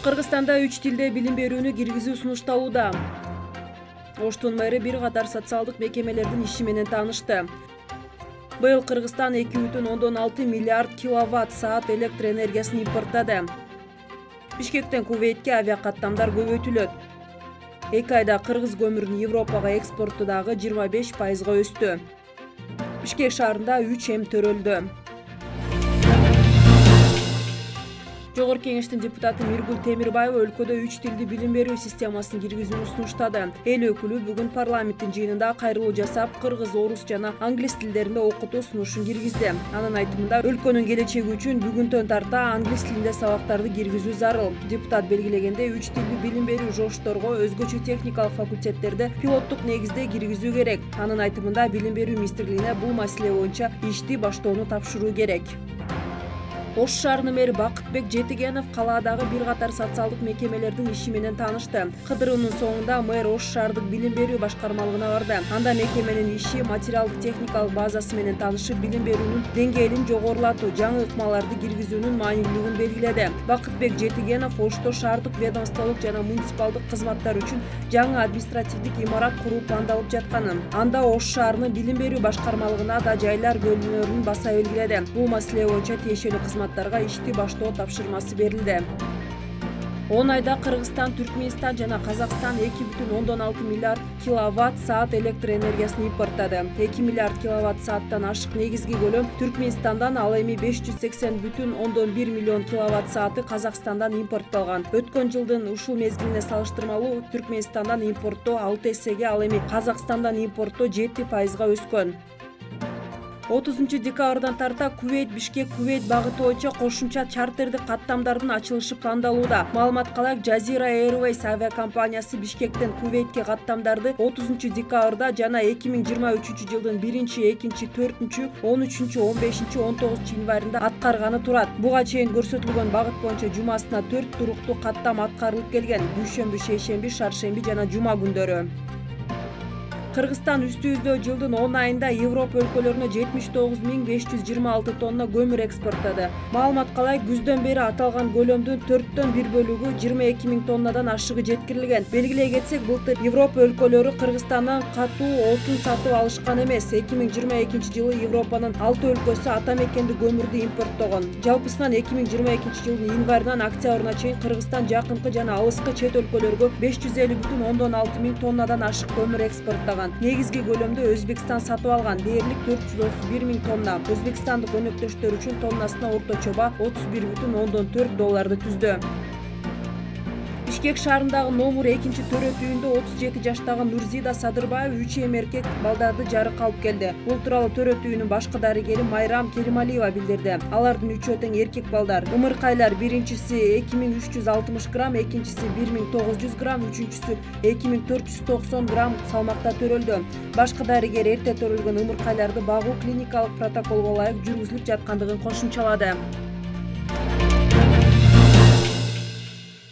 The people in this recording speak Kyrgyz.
Кыргызстанда 3 тилде билим берүүнү киргизүү сунушталууда. Оштун мэри бир катар социалдык мекемелердин иши менен таанышты. Быйыл Кыргызстан 2,6 миллиард киловатт саат электр энергиясын импорттады. Бишкектен Кувейтке авиакаттамдар көбөйтүлөт. 2 айда кыргыз көмүрүнүн Европага экспорту дагы 25%га өстү. Бишкек шаарында 3 эм төрөлдү. Жогорку кеңештин депутаты Миргүл Темирбаева өлкөдө 3 тилди билим берүү системасын киргизүүнү сунуштады. Эл өкүлү бүгүн парламенттин жыйынында кайрылуу жасап, кыргыз, орус жана англис тилдеринде окутуу сунушун киргизди. Анын айтымында, өлкөнүн келечеги үчүн бүгүнтөн тарта англис тилинде сабактарды киргизүү зарыл. Депутат белгилегендей, 3 тилди билим берүү жошторго өзгөчө техникалык факультеттерде пилоттук негизде киргизүү керек. Анын айтымында, билим берүү министрлигине бул маселе боюнча ишти баштоону тапшыруу керек. Ош шаарынын мэри Бакытбек Жетигенов калаадагы бир катар социалдык мекемелердин иши менен таанышты. Кыдыруунун соңунда мэр Ош шаардык билим берүү башкармалыгына барды. Анда мекеменин иши, материалдык техникалык базасы менен таанышып, билим берүүнүн деңгээлин жогорулатуу, жаңы ыкмаларды киргизүүнүн маанилүүлүгүн белгиледи. Бакытбек Жетигенов Ошто шаардык ведомстволук жана муниципалдык кызматтар үчүн жаңы административдик имарат куруу пландалып жатканын, анда Ош шаарынын билим берүү башкармалыгына да жайлар бөлүнөрүн баса белгиледи. Бул маселе боюнча тиешелүү кызматтарга ишти баштоо тапшырмасы берилди. 10 айда Кыргызстан, Түркмөнстан жана Казакстан 2,6 миллиард киловатт саат электр энергиясын импорттады. 2 миллиард киловатт сааттан ашык негизги көлөм Түркмөнстандан, ал эми 580,1 миллион киловатт сааты Казакстандан импортталган. Өткөн жылдын ушул мезгилине салыштырмалуу Түркмөнстандан импорттоо 6 эсеге, ал эми Казакстандан импорттоо 7%га өскөн. 30 декабрдан тарта Кувейт-Бишкек Кувейт багыты боюнча кошумча чартердик каттамдардын ачылышы пландалууда. Маалымат калайык, Jazeera Airways авиакомпаниясы Бишкектен Кувейтке каттамдарды 30 декабрда жана 2023 жылдын 1, 2, 4, 13, 15, 19 январында аткарганы турат. Буга чейин көрсөтүлгөн багыт боюнча жумасына 4 туруктуу каттам аткарылып келген: дүйшөмбү, шейшемби, шаршемби жана жума күндөрү. Кыргызстан үстүбүздө жылдын 10 айында Европа өлкөлөрүнө 79,526 тонна көмүр экспорттады. Маалымат калайык, күздөн бери аталган көлөмдүн 4төн 1 бөлүгү 22,000 тоннадан ашыгы жеткирилген. Белгилей кетсек, былтыр Европа өлкөлөрү Кыргызстандан катуу отун сатып алышкан эмес. 2022 жылы Европанын 6 өлкөсү ата мекенди көмүрдү импорттогон. Жалпысынан 2022 жылдын январынан октябрына чейин Кыргызстан жакынкы жана алыскы чет өлкөлөргө 550,6 миң тоннадан ашык көмүр экспорттаган. Негизги көлөмдө Өзбекстан сатып алган, дээрлик 431 миң тонна. Өзбекстандык өнөктөштөр үчүн тоннасына орточо баа $31,4 түздү. Бишкек шаарындагы Номур 2 төрөт үйүндө 37 жаштагы Нурзида Садырбаева 3 эм эркек балдарды жарык алып келди. Бул тууралуу төрөт үйүнүн башкы дарыгери Майрам Керималиева билдирди. Алардын үчөө тең эркек балдар. Ымыркайлар биринчиси 2360 грамм, экинчиси 1900 грамм, үчүнчүсү 2490 грамм салмакта төрөлдү. Башкы дарыгер эрте төрөлгөн ымыркайларды багуу клиникалык протоколго ылайык жүргүзүлүп жаткандыгын кошумчалады.